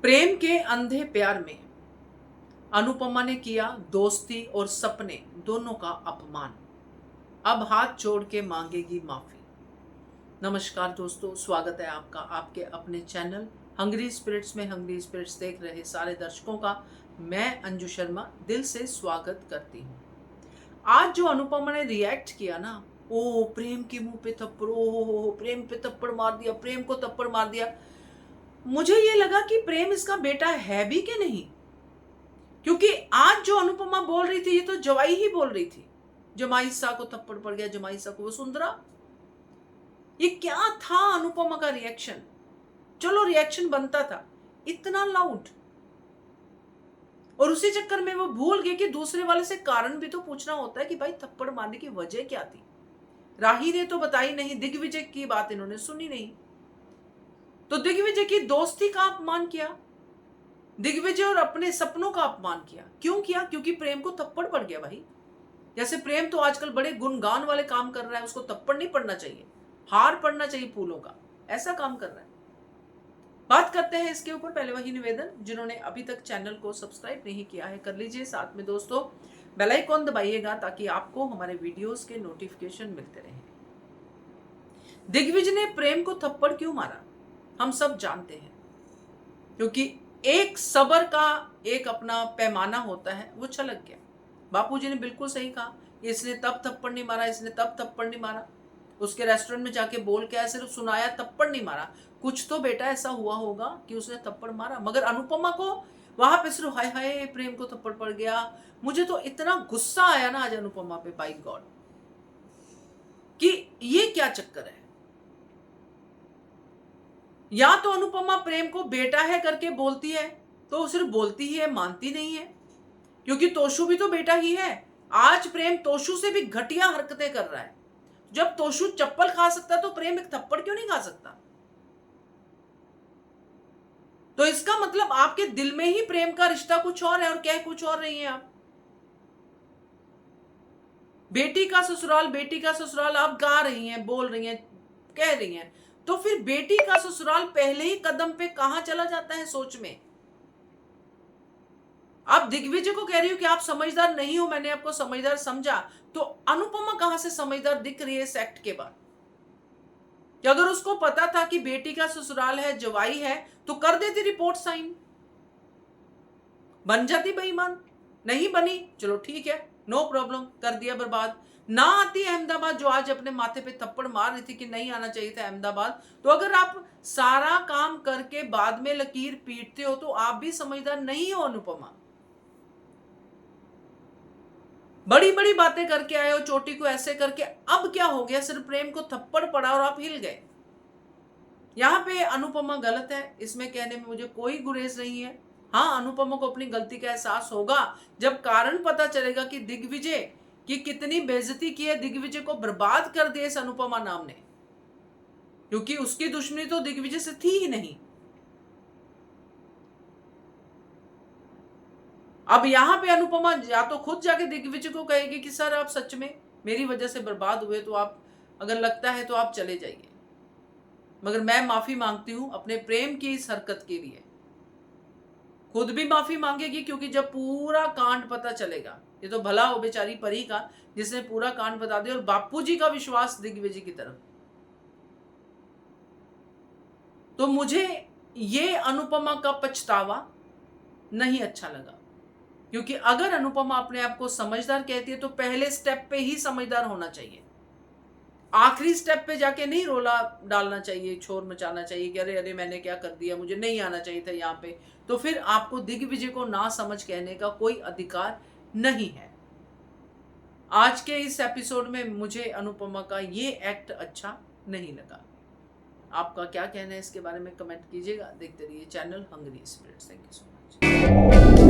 प्रेम के अंधे प्यार में अनुपमा ने किया दोस्ती और सपने दोनों का अपमान। अब हाथ जोड़ के मांगेगी माफी। नमस्कार दोस्तों, स्वागत है आपका आपके अपने चैनल हंग्री स्पिरिट्स में। हंग्री स्पिरिट्स देख रहे सारे दर्शकों का मैं अंजू शर्मा दिल से स्वागत करती हूँ। आज जो अनुपमा ने रिएक्ट किया ना, ओ प्रेम के मुंह पे थप्पड़, ओ प्रेम पे थप्पड़ मार दिया, प्रेम को थप्पड़ मार दिया। मुझे ये लगा कि प्रेम इसका बेटा है भी कि नहीं, क्योंकि आज जो अनुपमा बोल रही थी ये तो जवाई ही बोल रही थी। जमाई सा को थप्पड़ पड़ गया, जमाई सा को। वसुंधरा, ये क्या था अनुपमा का रिएक्शन? चलो रिएक्शन बनता था, इतना लाउड। और उसी चक्कर में वो भूल गए कि दूसरे वाले से कारण भी तो पूछना होता है कि भाई थप्पड़ मारने की वजह क्या थी। राही ने तो बताई नहीं, दिग्विजय की बात इन्होंने सुनी नहीं, तो दिग्विजय की दोस्ती का अपमान किया, दिग्विजय और अपने सपनों का अपमान किया। क्यों किया? क्योंकि प्रेम को थप्पड़ पड़ गया भाई। जैसे प्रेम तो आजकल बड़े गुणगान वाले काम कर रहा है, उसको थप्पड़ नहीं पड़ना चाहिए, हार पड़ना चाहिए फूलों का, ऐसा काम कर रहा है। बात करते हैं इसके ऊपर। पहले वही निवेदन, जिन्होंने अभी तक चैनल को सब्सक्राइब नहीं किया है कर लीजिए, साथ में दोस्तों बेल आइकॉन दबाइएगा ताकि आपको हमारे वीडियोस के नोटिफिकेशन मिलते रहे। दिग्विजय ने प्रेम को थप्पड़ क्यों मारा हम सब जानते हैं, क्योंकि एक सबर का एक अपना पैमाना होता है, वो छलक गया। बापूजी ने बिल्कुल सही कहा, इसने तब थप्पड़ नहीं मारा, इसने तब थप्पड़ नहीं मारा। उसके रेस्टोरेंट में जाके बोल के सिर्फ सुनाया, थप्पड़ नहीं मारा। कुछ तो बेटा ऐसा हुआ होगा कि उसने थप्पड़ मारा। मगर अनुपमा को वहां पे सिर्फ हाय हाय प्रेम को थप्पड़ पड़ गया। मुझे तो इतना गुस्सा आया ना आज अनुपमा पे, बाय गॉड, कि ये क्या चक्कर है। या तो अनुपमा प्रेम को बेटा है करके बोलती है, तो सिर्फ बोलती ही है, मानती नहीं है, क्योंकि तोशु भी तो बेटा ही है। आज प्रेम तोशु से भी घटिया हरकतें कर रहा है। जब तोशु चप्पल खा सकता तो प्रेम एक थप्पड़ क्यों नहीं खा सकता? तो इसका मतलब आपके दिल में ही प्रेम का रिश्ता कुछ और है और कह कुछ और रही हैं आप। बेटी का ससुराल, बेटी का ससुराल आप गा रही हैं, बोल रही हैं, कह रही हैं, तो फिर बेटी का ससुराल पहले ही कदम पे कहां चला जाता है सोच में। आप दिग्विजय को कह रही हो कि आप समझदार नहीं हो, मैंने आपको समझदार समझा, तो अनुपमा कहां से समझदार दिख रही है इस एक्ट के बाद? कि अगर उसको पता था कि बेटी का ससुराल है, जवाई है, तो कर देती रिपोर्ट साइन, बन जाती बेईमान। नहीं बनी, चलो ठीक है, नो प्रॉब्लम, कर दिया बर्बाद। ना आती अहमदाबाद, जो आज अपने माथे पे थप्पड़ मार रही थी कि नहीं आना चाहिए था अहमदाबाद। तो अगर आप सारा काम करके बाद में लकीर पीटते हो तो आप भी समझदार नहीं हो अनुपमा। बड़ी बड़ी बातें करके आए हो, चोटी को ऐसे करके, अब क्या हो गया? सिर्फ प्रेम को थप्पड़ पड़ा और आप हिल गए। यहां पे अनुपमा गलत है, इसमें कहने में मुझे कोई गुरेज नहीं है। हाँ, अनुपमा को अपनी गलती का एहसास होगा जब कारण पता चलेगा कि दिग्विजय की कितनी बेइज्जती की है, दिग्विजय को बर्बाद कर दिया इस अनुपमा नाम ने, क्योंकि उसकी दुश्मनी तो दिग्विजय से थी ही नहीं। अब यहां पे अनुपमा या तो खुद जाके दिग्विजय को कहेगी कि सर आप सच में मेरी वजह से बर्बाद हुए, तो आप अगर लगता है तो आप चले जाइए, मगर मैं माफी मांगती हूं अपने प्रेम की इस हरकत के लिए। खुद भी माफी मांगेगी, क्योंकि जब पूरा कांड पता चलेगा, ये तो भला हो बेचारी परी का जिसने पूरा कांड बता दिया, और बापूजी का विश्वास दिग्विजय की तरफ। तो मुझे ये अनुपमा का पछतावा नहीं अच्छा लगा, क्योंकि अगर अनुपमा अपने आप को समझदार कहती है तो पहले स्टेप पे ही समझदार होना चाहिए। आखिरी स्टेप पे जाके नहीं रोला डालना चाहिए, शोर मचाना चाहिए कि अरे अरे मैंने क्या कर दिया, मुझे नहीं आना चाहिए था यहाँ पे। तो फिर आपको दिग्विजय को ना समझ कहने का कोई अधिकार नहीं है। आज के इस एपिसोड में मुझे अनुपमा का ये एक्ट अच्छा नहीं लगा। आपका क्या कहना है इसके बारे में कमेंट कीजिएगा। देखते रहिए channel Hungry Spirits. Thank you so much.